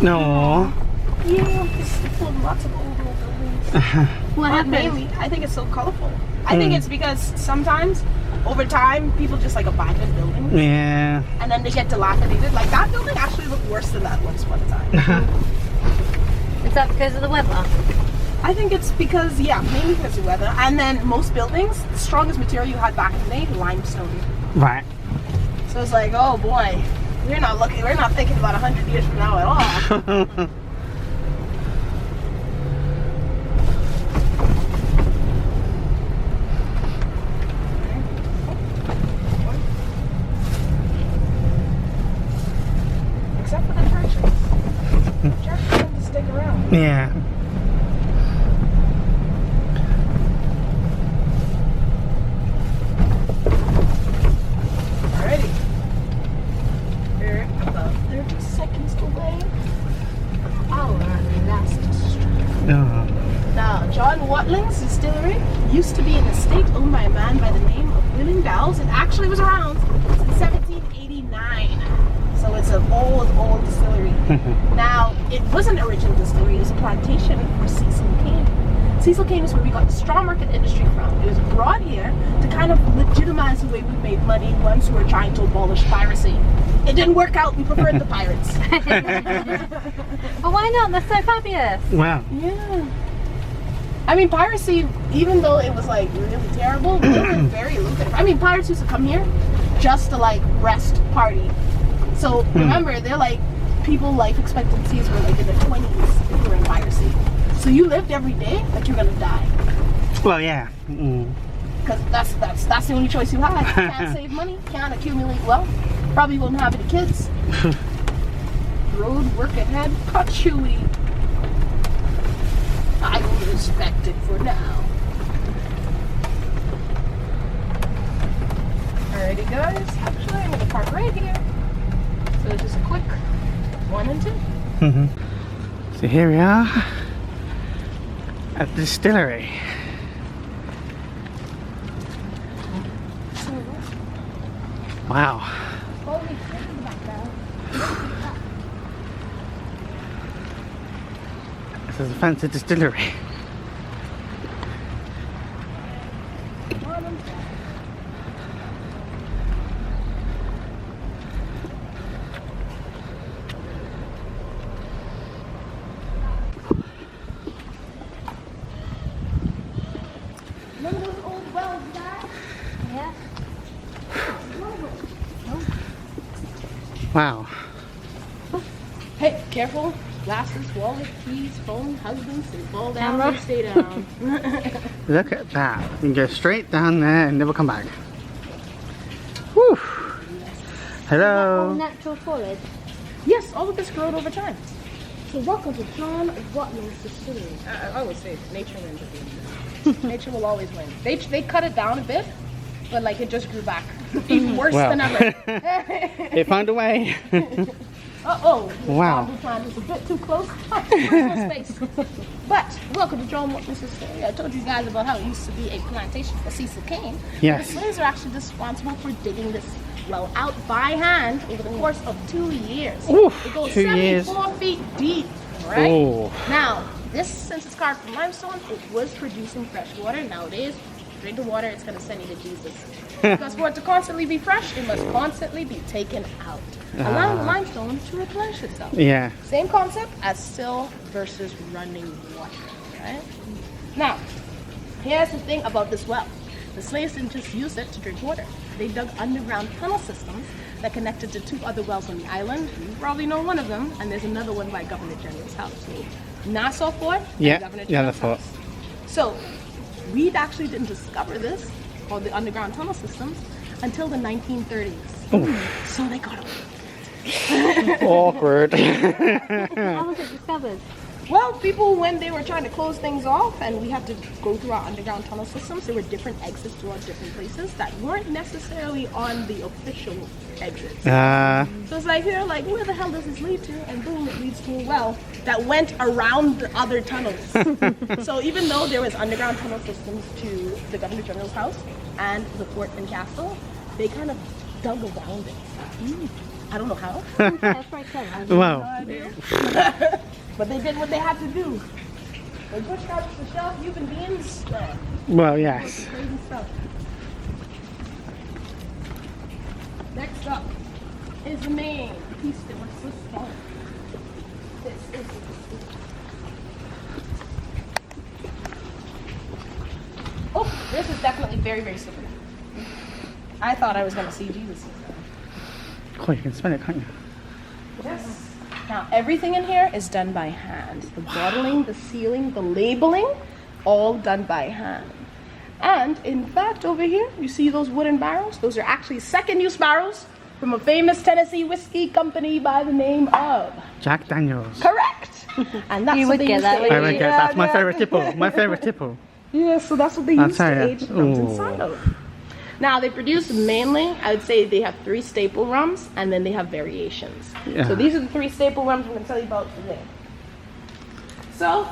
No. Yeah, it's full of lots of old buildings. What happened? Mainly, I think it's so colorful. I think it's because sometimes, over time, people just like abandon buildings. Yeah. And then they get dilapidated. Like that building actually looked worse than that once upon a time. Is that because of the weather? I think it's because, yeah, mainly because of the weather. And then most buildings, the strongest material you had back in the day, limestone. Right. So it's like, oh boy, we're not thinking about 100 years from now at all. Except for the churches. Churches tend to stick around. Yeah. Alrighty. We're about 30 seconds away. Our last stop. Now, John Watling's distillery used to be an estate owned by a man by the name of William Dowles. It actually was around since 1789. So it's an old distillery. Now, it wasn't an original distillery. It was a plantation for Cecil cane. Cecil cane is where we got the straw market industry from. It was brought here to kind of legitimize the way we made money once we were trying to abolish piracy. It didn't work out. We preferred the pirates. But why not? They're so fabulous. Wow. Yeah. I mean, piracy, even though it was like really terrible, it was very lucrative. I mean, pirates used to come here just to like rest, party. So remember, they're like, people life expectancies were like in the 20s if you were in piracy. So you lived every day that you're gonna die. Well, yeah. Mm. Because that's the only choice you have. You can't save money, can't accumulate wealth, probably won't have any kids. Road work ahead, cut chewy. I will respect it for now. Alrighty guys, actually I'm gonna park right here. So just a quick 1 and 2. So here we are at the distillery. Wow. Holy shit in the background. This is a fancy distillery. Remember those old wells, Dad? Yeah. Wow. Hey, careful. Glasses, wallet, keys, phone, husbands, they fall down, Camera. they stay down. Look at that. You can go straight down there and never come back. Whew. All Hello. natural foliage. Yes, all of this growed over time. So welcome to John Watling's distillery. I always say nature wins at the end of this. Nature will always win. They cut it down a bit, but like it just grew back. Even worse Wow. than ever. They found a way. Uh-oh. The Wow. bamboo plant is a bit too close. No space. But welcome to John Watling's distillery. I told you guys about how it used to be a plantation for Cecil cane. Yes. The slaves are actually responsible for digging this well out by hand over the course of 2 years. Oof, It goes 2 years. 74 feet deep, right? Oh. Now, this, since it's carved from limestone, it was producing fresh water. Nowadays, drink the water, it's going to send you to Jesus. Because for it to constantly be fresh, it must constantly be taken out, allowing the limestone to replenish itself. Yeah. Same concept as still versus running water, right? Now, here's the thing about this well. The slaves didn't just use it to drink water. They dug underground tunnel systems that connected to 2 other wells on the island. You probably know one of them, and there's another one by Governor General's house. So, Nassau Fort and Yeah. Governor Yeah, the General's fort. house. So, we actually didn't discover this, called the underground tunnel systems, until the 1930s. So they got away. Awkward. How was it discovered? Well, people, when they were trying to close things off and we had to go through our underground tunnel systems, there were different exits to our different places that weren't necessarily on the official exits. So it's like, here, like, where the hell does this lead to? And boom, it leads to a well that went around the other tunnels. So even though there was underground tunnel systems to the Governor General's house and the fort and castle, they kind of dug around it. I don't know how. That's very clever. Well, But they did what they had to do. They pushed out the shelf, human beings. well, yes. Crazy stuff. Next up is the main piece that was so strong. This is Oh, this is definitely very, very slippery. I thought I was going to see Jesus. Oh, you can smell it, can't you? Yes. Now, everything in here is done by hand. The bottling, the sealing, the labeling, all done by hand. And in fact, over here, you see those wooden barrels? Those are actually second-use barrels from a famous Tennessee whiskey company by the name of Jack Daniels. Correct. And that's You what would they get used that, to wouldn't I you? would get that's my favorite tipple. My favorite tipple. Yeah, so that's what they I'll used to tell ya. age rums Ooh. inside of. Now they produce mainly, I would say they have 3 staple rums and then they have variations. Yeah. So these are the 3 staple rums I'm going to tell you about today. So,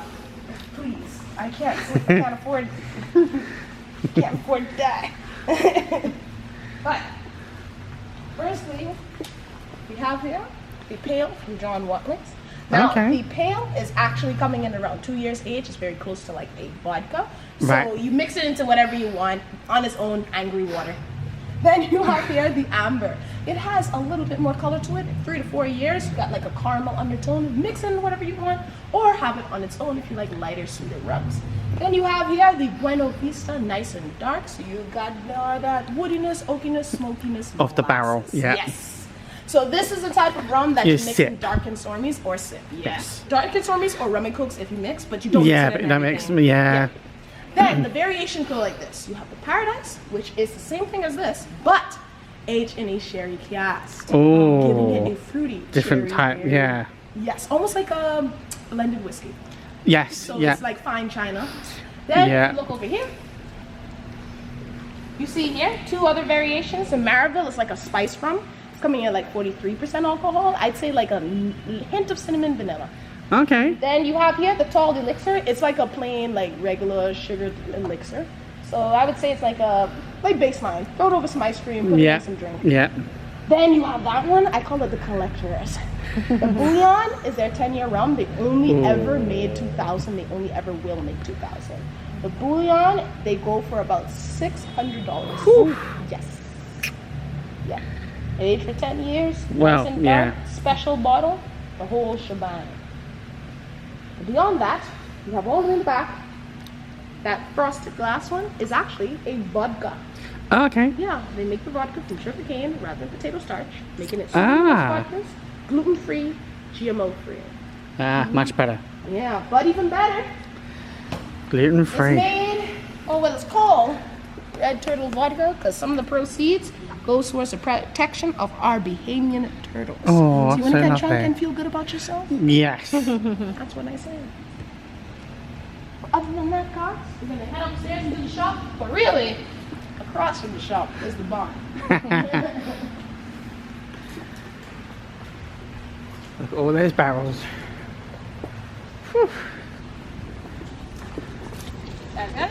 please, I can't afford that. But, firstly, we have here the pale from John Watling's. Now, Okay. the pale is actually coming in around 2 years age. It's very close to like a vodka. So Right. you mix it into whatever you want on its own angry water. Then you have here the amber. It has a little bit more color to it. 3 to 4 years, you got like a caramel undertone. Mix in whatever you want, or have it on its own if you like lighter, sweeter rums. Then you have here the Bueno Vista, nice and dark. So you got that woodiness, oakiness, smokiness Of the barrel, molasses. yeah. Yes. So this is the type of rum that You you mix in sip. dark and stormies or sip. Yes. Yes. Dark and stormies or rum and cokes if you mix, but you don't Yeah, mix it but in that makes everything. yeah. Then the variation go like this. You have the Paradise, which is the same thing as this, but aged in a sherry cask. Giving it a Oh, fruity, different cherry type. berry. Yeah. Yes, almost like a blended whiskey. Yes. So Yeah. it's like fine china. Then Yeah. if you look over here. You see here 2 other variations. The Maraville is like a spice rum. It's coming in like 43% alcohol. I'd say like a hint of cinnamon vanilla. Okay. Then you have here the tall elixir. It's like a plain, like regular sugared elixir. So I would say it's like a baseline. Throw it over some ice cream, put it Yeah. in some drink. Yeah. Then you have that one. I call it the collectors. The Bouillon is their 10-year rum. They only ever made 2,000. They only ever will make 2,000. The Bouillon, they go for about $600. Yes. Yeah. Aged for 10 years. Well, nice and dark, yeah. Special bottle. The whole shebang. Beyond that, you have all the way in the back. That frosted glass one is actually a vodka. Okay. Yeah, they make the vodka from sugar cane rather than potato starch, making it Ah. vodkas, gluten-free, GMO-free. Ah, much better. Yeah, but even better, Gluten it's free. made, it's called Red Turtle Vodka because some of the proceeds goes towards the protection of our Bahamian turtles. Oh, so you want so to get drunk lovely. and feel good about yourself? Yes. That's what I say. Other than that, guys, we're going to head upstairs into the shop, but really, across from the shop is the barn. Look at all those barrels. Whew. Okay.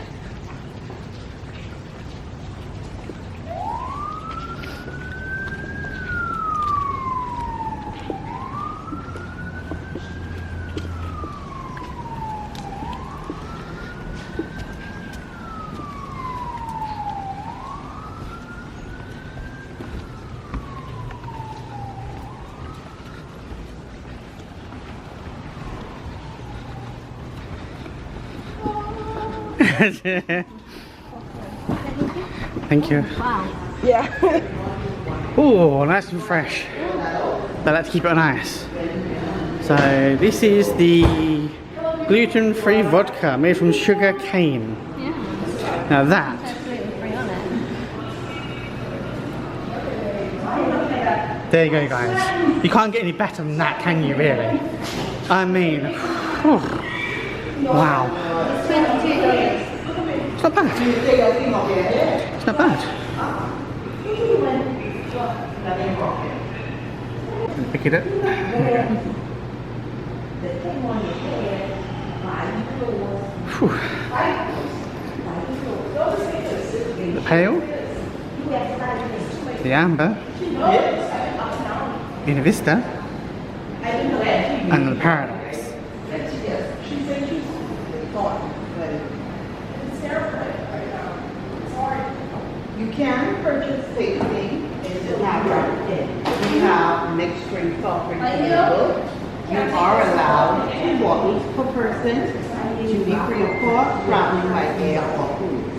Thank you. Wow. Yeah. Oh, nice and fresh. But let's keep it on ice. So this is the gluten-free vodka made from sugar cane. Yeah. Now that That's gluten-free on it. there you go, guys. You can't get any better than that, can you? Really? I mean, whew. Wow. $22. It's not bad. It's not bad. Pick it up. Whew. The pale, the amber, in a vista and the paradise. You can purchase tasting in the tavern. We have mixed drinks offering available. You are allowed 2 bottles per person to be free of cost traveling by air or cruise.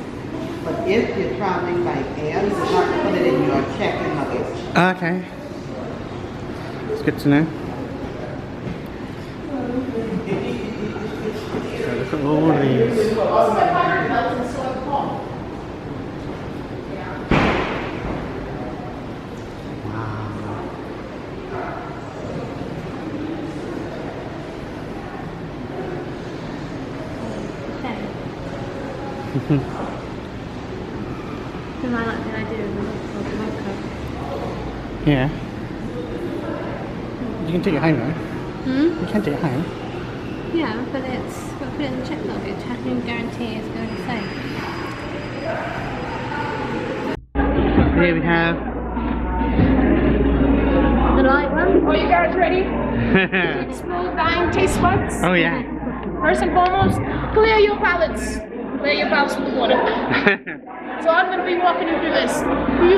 But if you're traveling by air, you will have to put it in your check-in luggage. Okay. It's good to know. So look at all these. Because I like the idea of a vodka. Yeah. You can take it home though. Hmm? You can take it home. Yeah, but it's got to put it in the check luggage. How can you guarantee it's going to be safe? Here we have. The light one? Are you guys ready? Smooth dying taste buds. Oh yeah. First and foremost, clear your palates. Clear your palates with water. So I'm going to be walking you through this.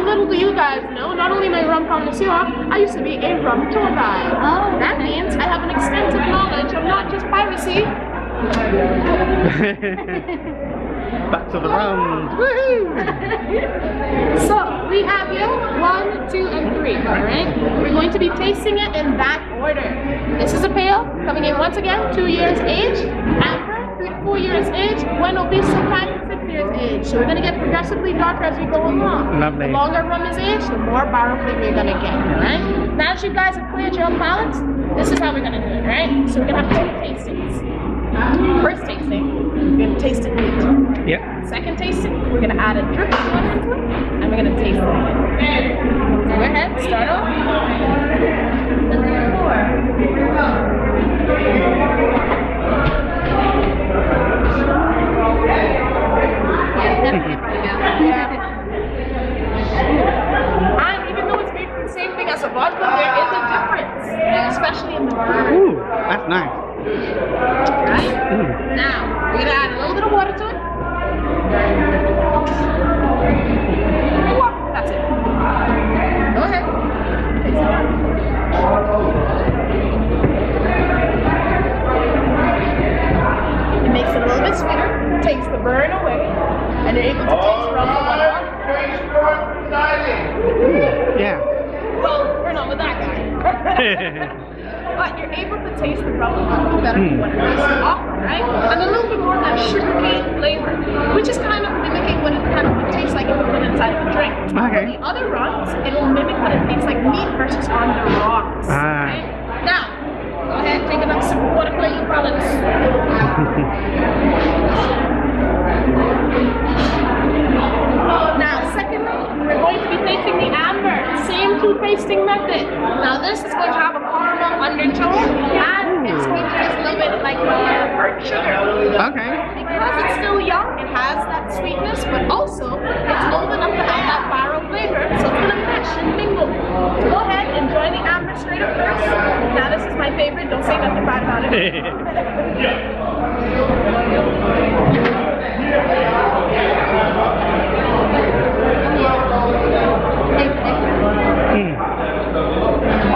Little do you guys know, not only am I a rum connoisseur, I used to be a rum tour guide. Oh, That means I have an extensive knowledge of not just piracy. Back to the rums. So we have here 1, 2, and 3. Alright? We're going to be tasting it in that order. This is a pale coming in once again, 2 years age. Amber, 3 to 4 years age. Bueno Visto, 5 to 6 years age. So we're going to get progressively darker as we go along. Lovely. The longer rum is aged, the more barrel flavor you're going to get. Alright? Now that you guys have cleared your palates, this is how we're going to do it. Alright? So we're going to have 2 tastings. First tasting, we're going to taste it neat. Yep. Second tasting, we're going to add a drip of water into it, and we're going to taste it. So go ahead, start off. And even though it's made from the same thing as a vodka, there is a difference, especially in the burn. Ooh, that's nice. Right? Now, we're going to add a little bit of water to it. That's it. Go ahead. Taste it. It makes it a little bit sweeter, takes the burn away, and you're able to taste rum the one. Yeah. Well, we're not with that guy. But you're able to taste the rum a little better than what it is off, right? And a little bit more of that sugarcane flavor, which is kind of mimicking what it kind of would taste like if you put it inside of a drink. Okay. The other rums, it'll mimic what it tastes like meat versus on the rocks. Right? Now, go ahead, take another sip of water, clear your palates. Now, secondly, we're going to be tasting the amber, same 2 tasting method. Now, this is going to have a caramel undertone, and it's going to taste a little bit like burnt sugar. Okay. Because it's still young, it has that sweetness, but also it's old enough to have that barrel flavor, so it's going to mesh and mingle. So go ahead, enjoy the amber straight up first. Now, this is my favorite. Don't say nothing bad about it.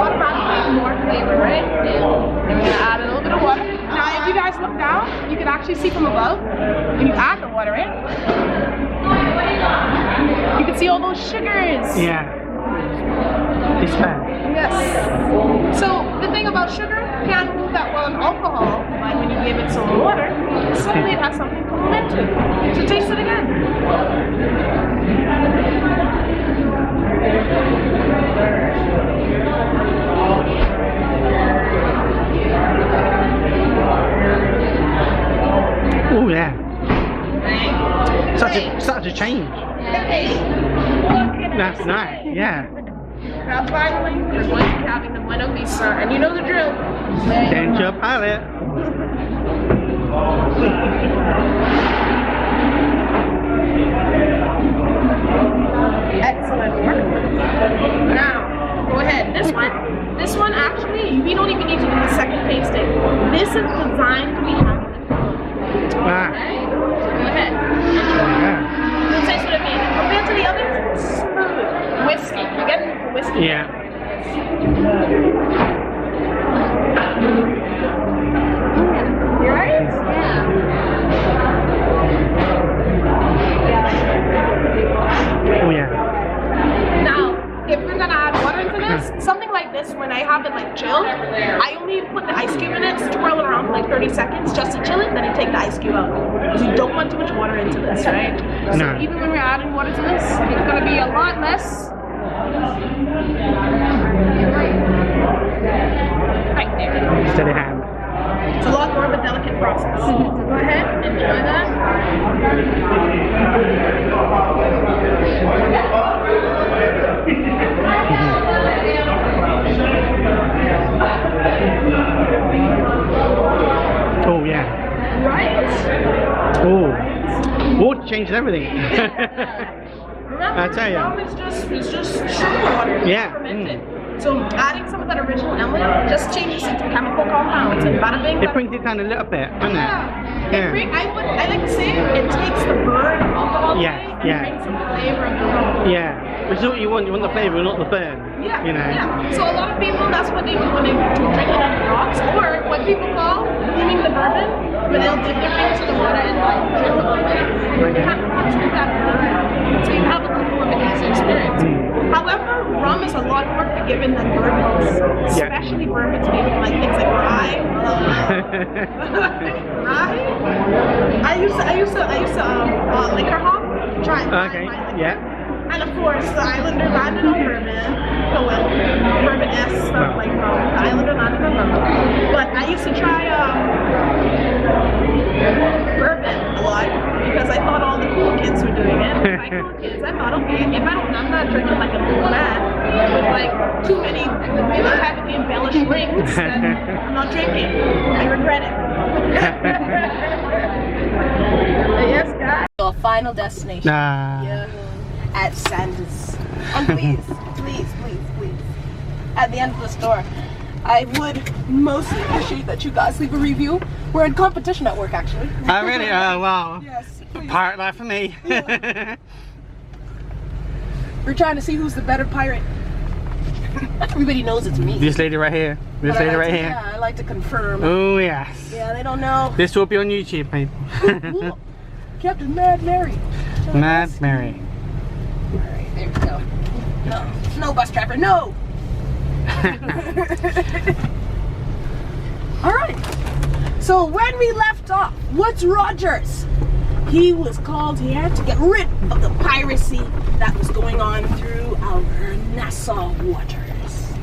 Automatically more flavor, right? And we're going to add a little bit of water. Now, if you guys look down, you can actually see from above, when you add the water in, you can see all those sugars. Yeah. It's bad. Yes. So, the thing about sugar, you can't move that well in alcohol, but when you give it some water, suddenly it has something complementary. So taste it again. Oh yeah. Such a change. That's nice. Yeah. Now finally, we're going to be having the Bueno Vista, and you know the drill. Dent your palate. Excellent work. Now, go ahead. This Yeah. Go ahead. It tastes what it means. Compared to the others, smooth. Whiskey. You're getting whiskey. Yeah. You right? Oh yeah. Now, if we're gonna add water into this, something like this, when I have it like chilled, I only put the ice cube in it, swirl it around for like 30 seconds just to chill it, then I take the ice cube out. Because you don't want too much water into this, right? No. So even when we're adding water to this, it's gonna be a lot less. Right there. Steady hand. It's a lot more of a delicate process. So go ahead, enjoy that. Oh yeah. Right? Oh. Water changes everything. Remember, I tell ya. rum is just sugar water. Yeah. Fermented. So adding some of that original element just changes into chemical compounds and bada bing. It brings it down a little bit, doesn't it? I like to say it takes the burn alcohol away and brings some flavor of the rum. Yeah. Which is what you want. You want the flavour, not the burn. Yeah. You know. Yeah. So a lot of people, that's what they do when they drink it on the rocks, or what people call leaving the bourbon, where they'll dip their fingers in the water and drink the bourbon. They have to through that burn, so you have a little more of an easy experience. However, rum is a lot more forgiving than bourbons, especially bourbons made with like things like rye. Rye. I used to liquor hop. Try. Okay. Yeah. And of course, the Islander landed on bourbon. So well, bourbon-esque stuff like rum. The Islander landed on rum. But I used to try bourbon a lot because I thought all the cool kids were doing it. By cool kids, I thought, okay, if I'm not drinking like an old man with like too many, heavily embellished rings, then I'm not drinking. I regret it. Yes, guys. Our final destination. Nah. At Sanders. And please, at the end of the store, I would mostly appreciate that you guys leave a review. We're in competition at work, actually. Oh really? Oh wow. Yes, please. Pirate life for me. Yeah. We're trying to see who's the better pirate. Everybody knows it's me. This lady right here. This lady right here. Yeah, I like to confirm. Oh yes. Yeah, they don't know. This will be on YouTube, people. Ooh, Captain Mad Mary. Mad Mary. Alright, there we go. No, bus driver, no! Alright, so when we left off, what's Rogers? He was called here to get rid of the piracy that was going on through our Nassau waters.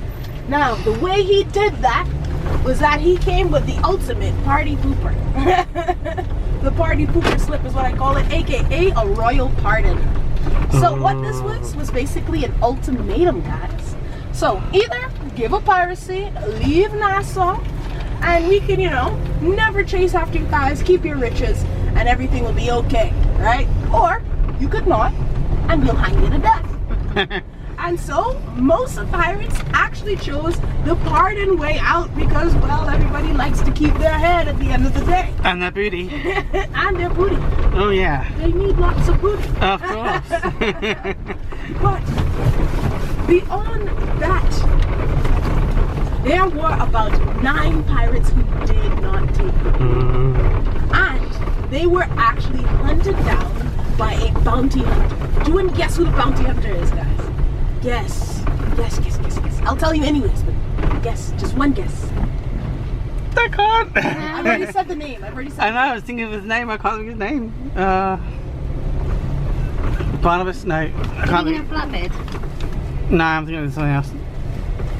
Now, the way he did that was that he came with the ultimate party pooper. The party pooper slip is what I call it, aka a royal pardon. So what this was basically an ultimatum, guys. So either give up piracy, leave Nassau, and we can, never chase after you guys, keep your riches, and everything will be okay, right? Or you could not, and we'll hang you to death. And so most of pirates actually chose the pardon way out because, well, everybody likes to keep their head at the end of the day. And their booty. And their booty. Oh yeah. They need lots of booty. Of course. But beyond that, there were about 9 pirates who did not take it. And they were actually hunted down by a bounty hunter. Do you want to guess who the bounty hunter is, guys? Guess. I'll tell you anyways, but guess. Just one guess. I can't. I've already said the name. I know, I was thinking of his name, I can't think of his name. Barnabas? No. I can't think. Flatbed. No, I'm thinking of something else.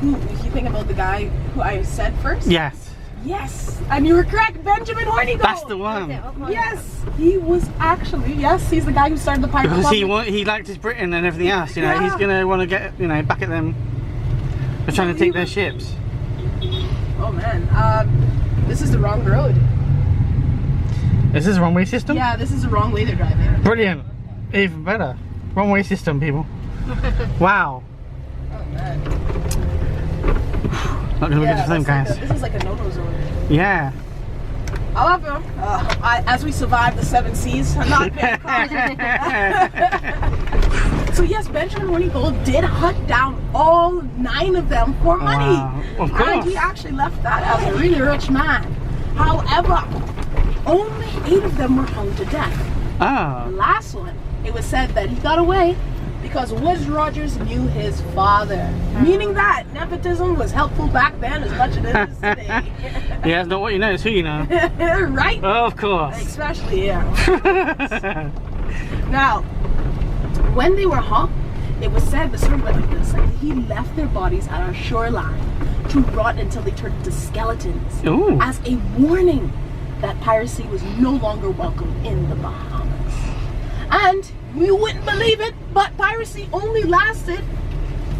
Ooh, you think about the guy who I said first? Yes. Yes, and you were correct, Benjamin Hornigold. That's the one. Yes, he was actually, he's the guy who started the Pirate Because Republic. he liked his Britain and everything else, he's gonna want to get, back at them. They're trying to take their ships. Oh man, this is the wrong road. Is this a wrong way system? Yeah, this is the wrong way they're driving. Brilliant. Even better. Wrong way system, people. Wow. Oh man. Not gonna be the same, guys. This is like a no-no zone. Yeah. However, as we survived the 7 seas, not very common. So yes, Benjamin Hornigold did hunt down all 9 of them for money. Of course. And he actually left that as a really rich man. However, only 8 of them were hung to death. The last one, it was said that he got away because Woodes Rogers knew his father. Meaning that nepotism was helpful back then as much as it is today. Yeah, it's not what you know, it's who you know. Right? Of course. Especially, yeah. Now, when they were hung, it was said, the story went like this, like he left their bodies at our shoreline to rot until they turned into skeletons. Ooh. As a warning that piracy was no longer welcome in the Bahamas. And you wouldn't believe it, but piracy only lasted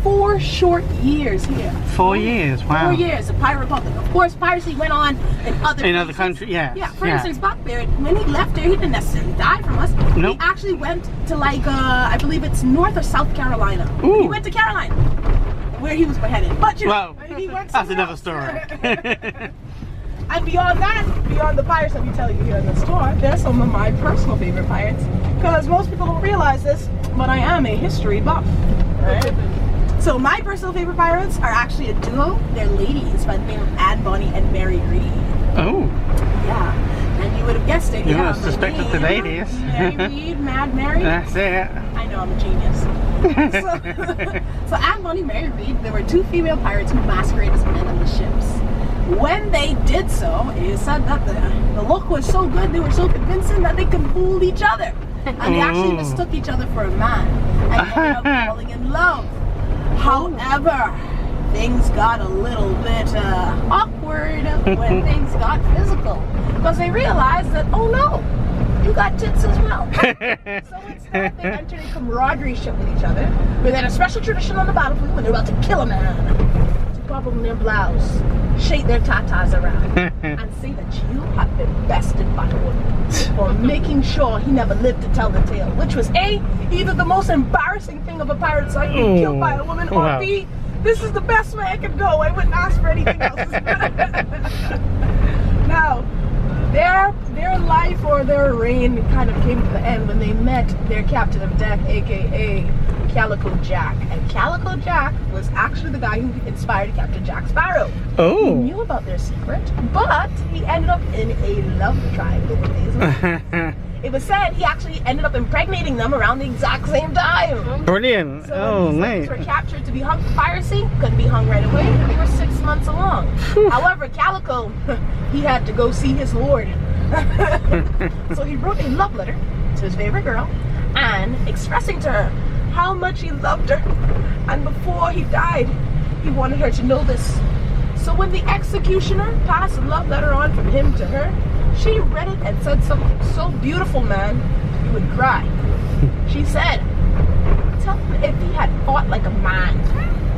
4 short years here. 4 years, wow. 4 years, the Pirate Republic. Of course, piracy went on in other countries, yeah. Yeah, for instance, Buckbeard, when he left there, he didn't necessarily die from us. Nope. He actually went to like, I believe it's North or South Carolina. Ooh. He went to Carolina, where he was beheaded. But you know, he went that's somewhere another else. story. And beyond that, beyond the pirates that we tell you here in the store, there's some of my personal favorite pirates. Because most people don't realize this, but I am a history buff. Right? So my personal favorite pirates are actually a duo. They're ladies by the name of Anne Bonny and Mary Read. Oh. Yeah. And you would have guessed it. You Yeah, would have suspected the ladies. Mary Read, Mad Mary. That's it. I know, I'm a genius. So Anne Bonny, Mary Read, there were 2 female pirates who masqueraded as men on the ships. When they did so, it said that the look was so good, they were so convincing that they could fool each other. And they actually mistook each other for a man. And ended up falling in love. However, things got a little bit awkward when things got physical. Because they realized that, oh no, you got tits as well. So instead, they entered a camaraderie ship with each other. But they had a special tradition on the battlefield when they were about to kill a man. Pop them in their blouse, shake their tatas around, and say that you have been bested by a woman for making sure he never lived to tell the tale, which was A, either the most embarrassing thing of a pirate's life, being killed by a woman, or B, this is the best way I could go, I wouldn't ask for anything else. Now, their life or their reign kind of came to the end when they met their captain of deck, aka Calico Jack. And Calico Jack was actually the guy who inspired Captain Jack Sparrow. Oh. He knew about their secret, but he ended up in a love triangle with Hazel. It was said he actually ended up impregnating them around the exact same time. Brilliant. So when these ladies were captured to be hung for piracy, couldn't be hung right away. They were 6 months along. However, Calico, he had to go see his lord. So he wrote a love letter to his favorite girl, and expressing to her how much he loved her, and before he died, he wanted her to know this. So when the executioner passed the love letter on from him to her, she read it and said something so beautiful, man, you would cry. She said, tell him if he had fought like a man,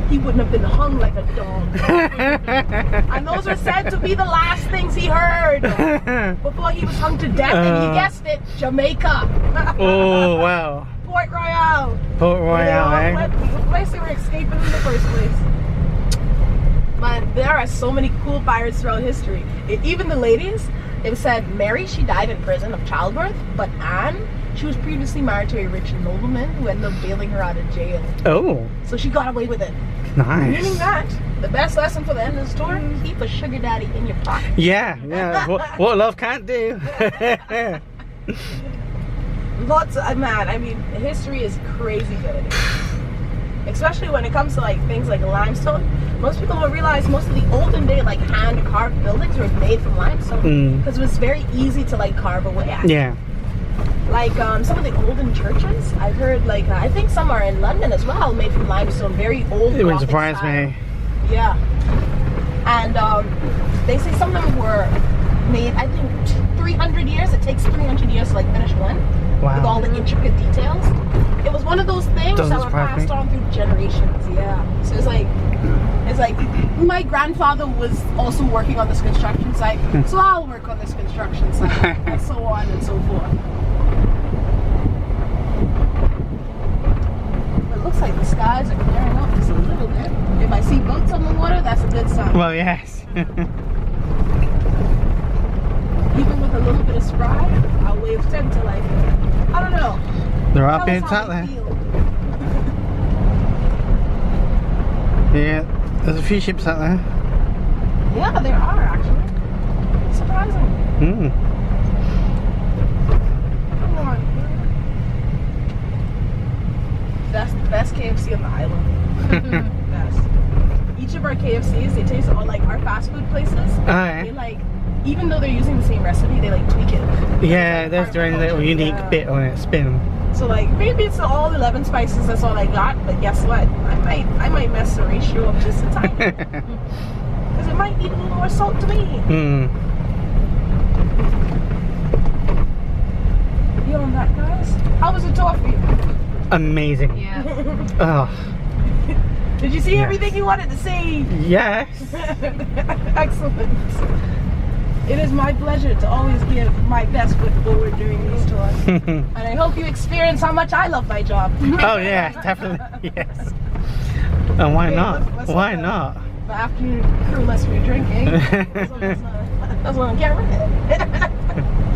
he wouldn't have been hung like a dog. And those are said to be the last things he heard before he was hung to death, and he guessed it, Jamaica. Oh, wow. Port Royale. Port Royale, eh? The place they were escaping in the first place. But there are so many cool pirates throughout history. Even the ladies, it was said Mary, she died in prison of childbirth, but Anne, she was previously married to a rich nobleman who ended up bailing her out of jail. Oh. So she got away with it. Nice. Meaning that, the best lesson for the end of the story, keep a sugar daddy in your pocket. Yeah. What love can't do. Lots of, man, I mean, history is crazy good. Especially when it comes to like things like limestone. Most people don't realize most of the olden day like hand carved buildings were made from limestone. Because it was very easy to like carve away at. Yeah. Like some of the olden churches, I've heard like, I think some are in London as well, made from limestone, very old. It wouldn't surprise me. Yeah. And they say some of them were made, I think, 300 years. It takes 300 years to like finish one. Wow. With all the intricate details. It was one of those things that were passed on through generations. Yeah. So it's like my grandfather was also working on this construction site, so I'll work on this construction site, and so on and so forth. But it looks like the skies are clearing up just a little bit. If I see boats on the water, that's a good sign. Well, yes. Even a little bit of spry, I'll wave 10 to like, I don't know. There are Tell us beards how out they there. feel. Yeah, there's a few ships out there. Yeah, there are actually. Surprising. Mm. Come on. That's the best KFC on the island. Best. Each of our KFCs, they taste all like our fast food places. Alright. They like, even though they're using the same recipe, they like tweak it. Yeah, there's their own little unique bit on it, spin. So like maybe it's all 11 spices, that's all I got, but guess what? I might mess the ratio up just a tiny bit. Because it might need a little more salt to me. Mm. Beyond that, guys, how was the tour for you? Amazing. Yeah. Oh, Did you see Yes. everything you wanted to see? yes. Excellent. It is my pleasure to always give my best foot forward during these tours. And I hope you experience how much I love my job. Oh yeah, definitely, yes. And why Okay, not? let's Why hope not? The afternoon crew must be drinking. That's what I'm getting rid of it.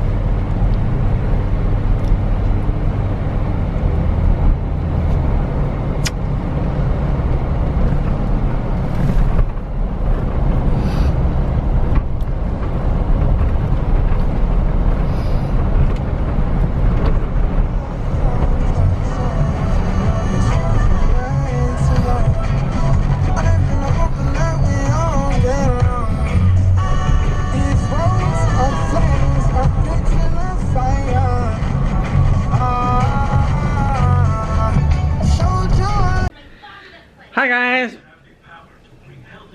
Hi guys.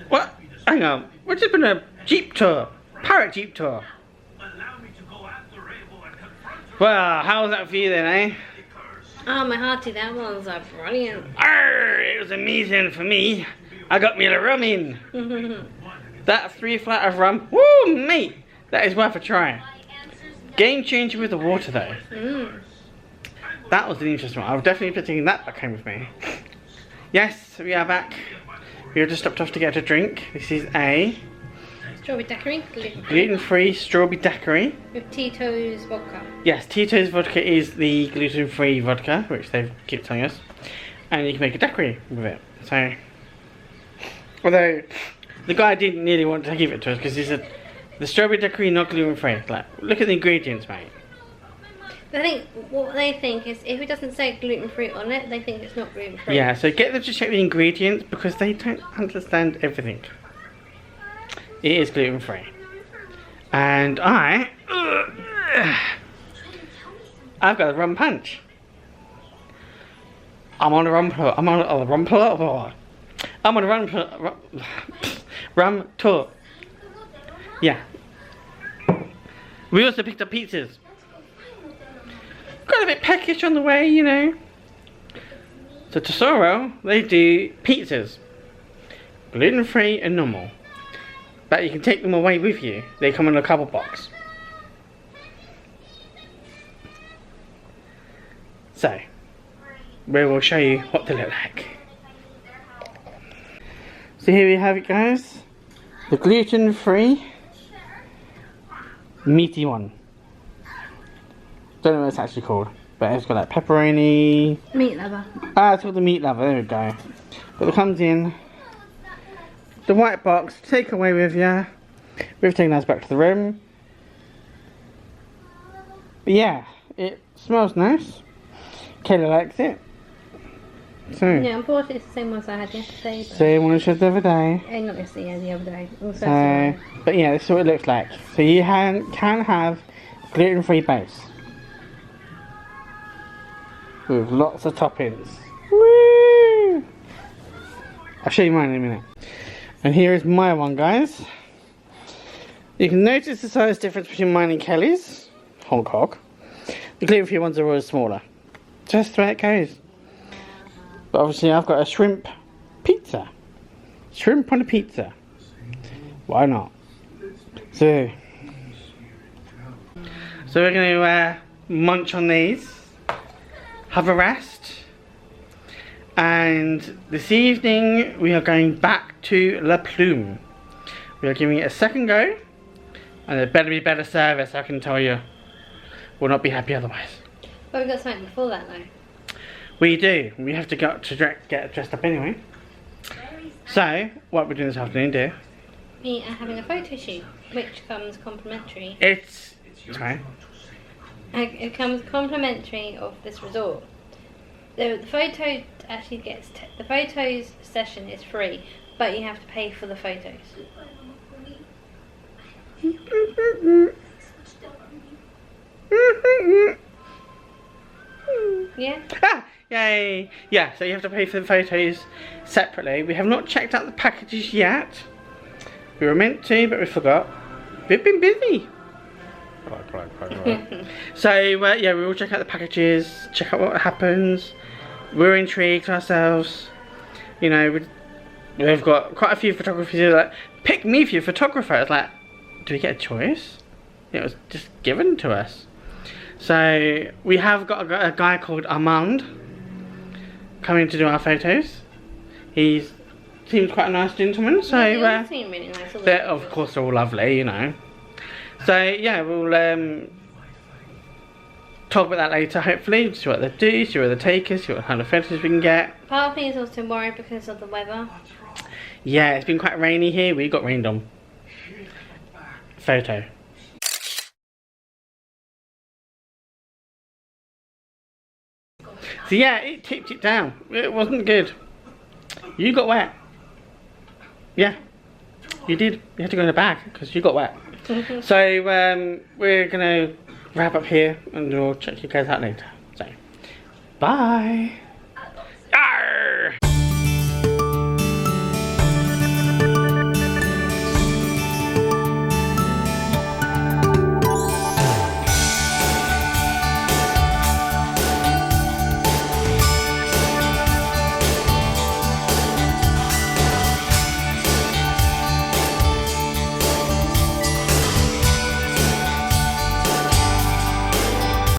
What? Hang on. We've just been a Jeep tour. Pirate Jeep tour. Well, how was that for you then, eh? Oh, my hearty, that one's brilliant. Arr, it was amazing for me. I got me a rum in. That 3 flat of rum. Woo, mate. That is worth a try. Game changer with the water though. That was an interesting one. I'll definitely be taking that back home with me. Yes, we are back. We have just stopped off to get a drink. This is a Strawberry daiquiri, gluten-free strawberry daiquiri. with Tito's vodka. Yes, Tito's vodka is the gluten-free vodka, which they keep telling us. And you can make a daiquiri with it. So, although the guy didn't really want to give it to us because he said the strawberry daiquiri not gluten-free. Like, look at the ingredients, mate. I think what they think is if it doesn't say gluten-free on it, they think it's not gluten-free. Yeah, so get them to check the ingredients because they don't understand everything. It is gluten-free. And I've got a rum punch. I'm on a rum tour. I'm on a rum tour. I'm on a rum tour. Yeah. We also picked up pizzas. Got a bit peckish on the way, you know. So Tesoro, they do pizzas. Gluten-free and normal. But you can take them away with you. They come in a cardboard box. So, we will show you what they look like. So here we have it, guys. The gluten-free meaty one. Don't know what it's actually called, but it's got like pepperoni. Meat lover. Ah, it's called the meat lover. There we go. But it comes in the white box. Take away with you. We've taken ours back to the room. But yeah, it smells nice. Kayla likes it. So, Yeah, unfortunately it's the same ones I had yesterday. But same one as the other day. not yesterday, the other day. Also, So, but yeah, this is what it looks like. So you can have gluten-free base with lots of toppings. Woo! I'll show you mine in a minute. And here is my one, guys. You can notice the size difference between mine and Kelly's. Honk honk. The gluten-free ones are always smaller. Just the way it goes. But obviously I've got a shrimp pizza. Shrimp on a pizza. Why not? So we're going to munch on these. Have a rest. And this evening we are going back to La Plume. We are giving it a second go. And there better be better service, I can tell you. We'll not be happy otherwise. But we've got something before that though. We do. We have to get dressed up anyway. So, what we're doing this afternoon, dear? We are having a photo shoot, which comes complimentary. Sorry? It comes complimentary of this resort. The photo the photos session is free, but you have to pay for the photos. Yeah? Ah! Yay! Yeah, so you have to pay for the photos separately. We have not checked out the packages yet. We were meant to, but we forgot. We've been busy. So, yeah, we will check out the packages, check out what happens. We're intrigued ourselves. You know, we've got quite a few photographers who are like, pick me for your photographer. It's like, do we get a choice? It was just given to us. So, we have got a guy called Armand coming to do our photos. He seems quite a nice gentleman. So, yeah, they all seem really nice. of course, they're all lovely, you know. So, yeah, we'll talk about that later, hopefully. See what they do, see where they take us, see what kind of photos we can get. Part of me is also worried because of the weather. Yeah, it's been quite rainy here. We got rained on. Photo. So yeah, it tipped it down. It wasn't good. You got wet. Yeah, you did. You had to go in the bag because you got wet. So we're gonna wrap up here and we'll check you guys out later. So, bye.